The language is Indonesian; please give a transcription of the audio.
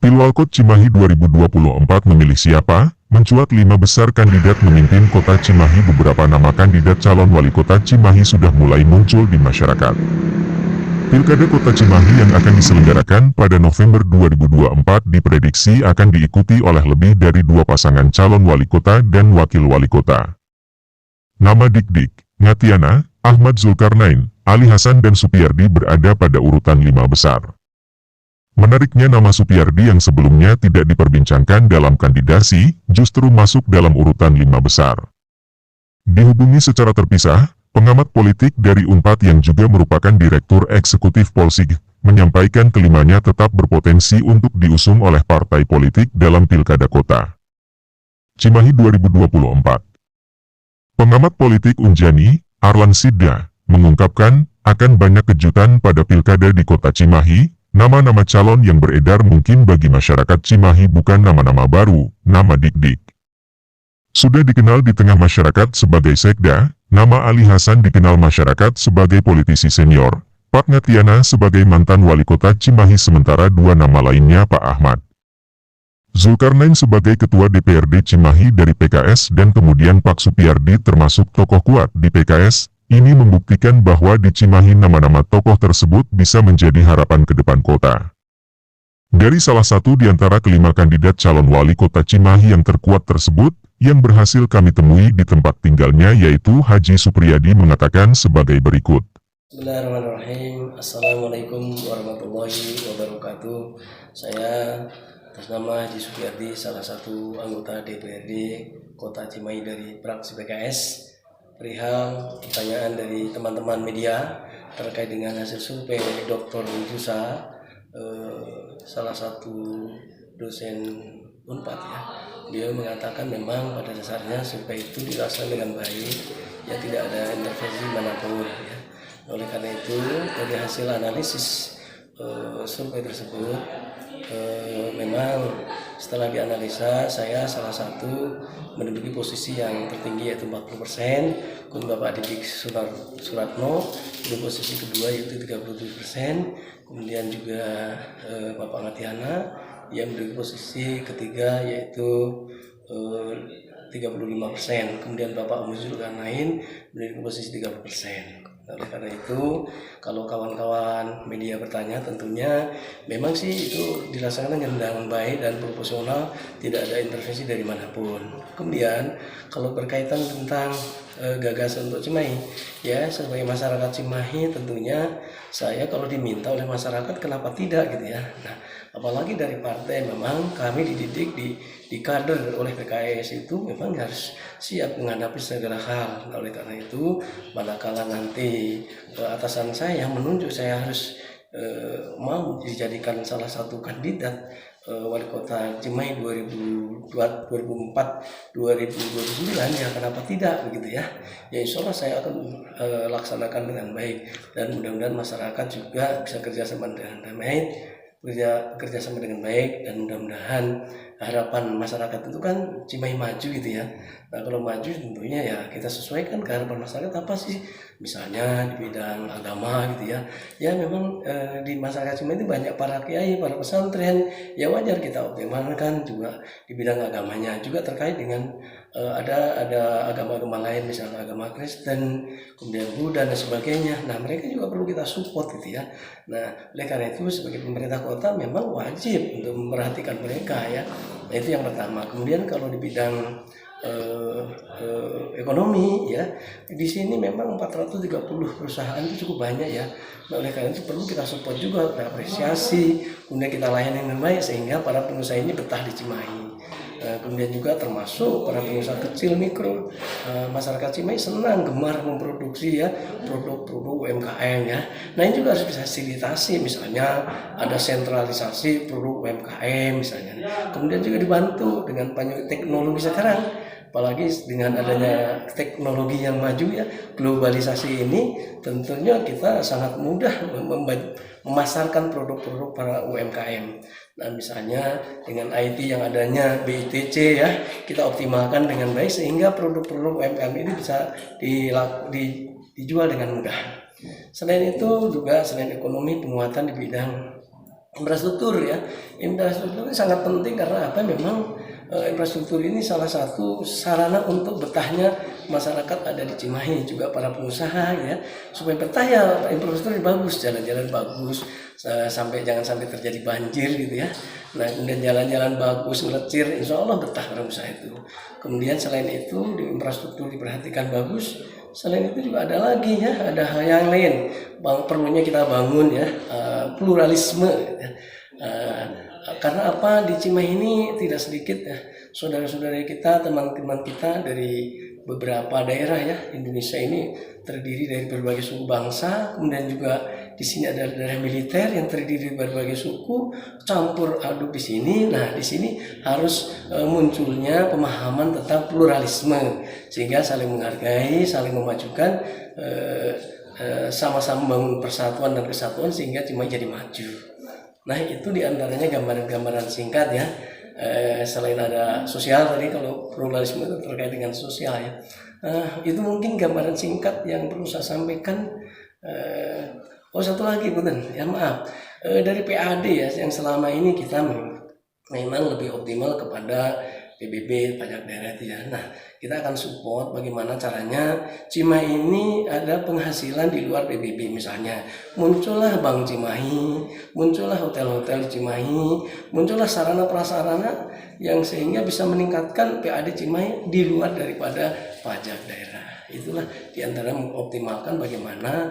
Pilwalkot Cimahi 2024 memilih siapa? Mencuat 5 besar kandidat memimpin kota Cimahi. Beberapa nama kandidat calon wali kota Cimahi sudah mulai muncul di masyarakat. Pilkada Kota Cimahi yang akan diselenggarakan pada November 2024 diprediksi akan diikuti oleh lebih dari 2 pasangan calon wali kota dan wakil wali kota. Nama Dik-Dik, Ngatiana, Ahmad Zulkarnain, Ali Hasan dan Supiyardi berada pada urutan 5 besar. Menariknya nama Supiyardi yang sebelumnya tidak diperbincangkan dalam kandidasi, justru masuk dalam urutan 5 besar. Dihubungi secara terpisah, pengamat politik dari Unpad yang juga merupakan Direktur Eksekutif Polsig, menyampaikan kelimanya tetap berpotensi untuk diusung oleh partai politik dalam Pilkada Kota Cimahi 2024. Pengamat politik Unjani, Arlan Sidda, mengungkapkan, akan banyak kejutan pada Pilkada di Kota Cimahi. Nama-nama calon yang beredar mungkin bagi masyarakat Cimahi bukan nama-nama baru. Nama Dik-Dik sudah dikenal di tengah masyarakat sebagai sekda, nama Ali Hasan dikenal masyarakat sebagai politisi senior, Pak Ngatiana sebagai mantan wali kota Cimahi, sementara 2 nama lainnya Pak Ahmad Zulkarnain sebagai ketua DPRD Cimahi dari PKS dan kemudian Pak Supiyardi termasuk tokoh kuat di PKS. Ini membuktikan bahwa di Cimahi nama-nama tokoh tersebut bisa menjadi harapan ke depan kota. Dari salah satu di antara kelima kandidat calon wali kota Cimahi yang terkuat tersebut, yang berhasil kami temui di tempat tinggalnya yaitu Haji Supriyadi mengatakan sebagai berikut. Bismillahirrahmanirrahim. Assalamualaikum warahmatullahi wabarakatuh. Saya atas nama Haji Supriyadi, salah satu anggota DPRD Kota Cimahi dari fraksi PKS. Perihal pertanyaan dari teman-teman media terkait dengan hasil survei Dr. Yusa, salah satu dosen Unpad ya, dia mengatakan memang pada dasarnya survei itu dilaksanakan dengan baik, ya tidak ada intervensi manapun ya. Oleh karena itu dari hasil analisis survei tersebut, memang setelah dianalisa saya salah satu menduduki posisi yang tertinggi yaitu 40%, kemudian Bapak Dik Suratno di posisi kedua yaitu 37%, kemudian juga Bapak Ngatiana yang menduduki posisi ketiga yaitu 35%, kemudian Bapak Ahmad Zulkarnain menduduki posisi 30%. Oleh karena itu, kalau kawan-kawan media bertanya, tentunya memang sih itu dilaksanakan dengan baik dan proporsional, tidak ada intervensi dari manapun. Kemudian, kalau berkaitan tentang gagasan untuk Cimahi, ya sebagai masyarakat Cimahi tentunya saya kalau diminta oleh masyarakat kenapa tidak gitu ya. Nah, apalagi dari partai memang kami dididik di kader oleh PKS itu memang harus siap menghadapi segala hal. Nah, oleh karena itu manakala nanti atasan saya yang menunjuk saya harus mau dijadikan salah satu kandidat wali kota Cimahi 2004-2029 ya kenapa tidak begitu ya. Ya insya Allah saya akan laksanakan dengan baik dan mudah-mudahan masyarakat juga bisa kerjasama dengan baik, kerjasama dengan baik, dan mudah-mudahan harapan masyarakat itu kan Cimahi maju gitu ya. Nah kalau maju tentunya ya kita sesuaikan ke harapan masyarakat apa sih, misalnya di bidang agama gitu ya. Ya memang di masyarakat Cimahi itu banyak para kiai, para pesantren, ya wajar kita optimalkan juga di bidang agamanya, juga terkait dengan ada agama-agama lain misalnya agama Kristen, kemudian Buddha dan sebagainya. Nah mereka juga perlu kita support gitu ya. Nah oleh karena itu sebagai pemerintah kota memang wajib untuk memperhatikan mereka ya. Nah itu yang pertama. Kemudian kalau di bidang ekonomi ya, di sini memang 430 perusahaan itu cukup banyak ya. Nah, oleh karena itu perlu kita support juga, kita apresiasi, kemudian kita layani dengan baik sehingga para pengusaha ini betah di Cimahi. Kemudian juga termasuk para pengusaha kecil mikro, masyarakat Cimahi senang gemar memproduksi ya produk-produk UMKM ya. Nah ini juga harus difasilitasi, misalnya ada sentralisasi produk UMKM misalnya. Kemudian juga dibantu dengan banyak teknologi sekarang, apalagi dengan adanya teknologi yang maju ya, globalisasi ini tentunya kita sangat mudah memasarkan produk-produk para UMKM. Nah misalnya dengan IT yang adanya BITC ya, kita optimalkan dengan baik sehingga produk-produk UMKM ini bisa dijual dengan mudah. Selain itu juga selain ekonomi, penguatan di bidang infrastruktur ya. Infrastruktur ini sangat penting karena apa? Memang infrastruktur ini salah satu sarana untuk betahnya masyarakat ada di Cimahi, juga para pengusaha ya, supaya betah ya infrastruktur bagus, jalan-jalan bagus, jangan sampai terjadi banjir gitu ya. Nah kemudian jalan-jalan bagus, ngelecir, insya Allah betah para usaha itu. Kemudian selain itu di infrastruktur diperhatikan bagus. Selain itu juga ada lagi ya, ada hal yang lain. Perlunya kita bangun ya, pluralisme. Ya. Karena apa, di Cimahi ini tidak sedikit ya saudara-saudara kita, teman-teman kita dari beberapa daerah ya. Indonesia ini terdiri dari berbagai suku bangsa, kemudian juga di sini ada daerah militer yang terdiri dari berbagai suku campur aduk di sini. Nah, di sini harus munculnya pemahaman tentang pluralisme sehingga saling menghargai, saling memajukan, sama-sama membangun persatuan dan kesatuan sehingga Cimahi jadi maju. Nah, itu diantaranya gambaran-gambaran singkat ya. Selain ada sosial tadi, kalau pluralisme itu terkait dengan sosial ya. Itu mungkin gambaran singkat yang perlu saya sampaikan. Satu lagi punten, ya maaf. Dari PAD ya, yang selama ini kita memang lebih optimal kepada PBB, pajak daerah itu ya. Nah, kita akan support bagaimana caranya Cimahi ini ada penghasilan di luar PBB, misalnya muncullah Bank Cimahi, muncullah hotel-hotel di Cimahi, muncullah sarana prasarana yang sehingga bisa meningkatkan PAD Cimahi di luar daripada pajak daerah. Itulah diantara mengoptimalkan bagaimana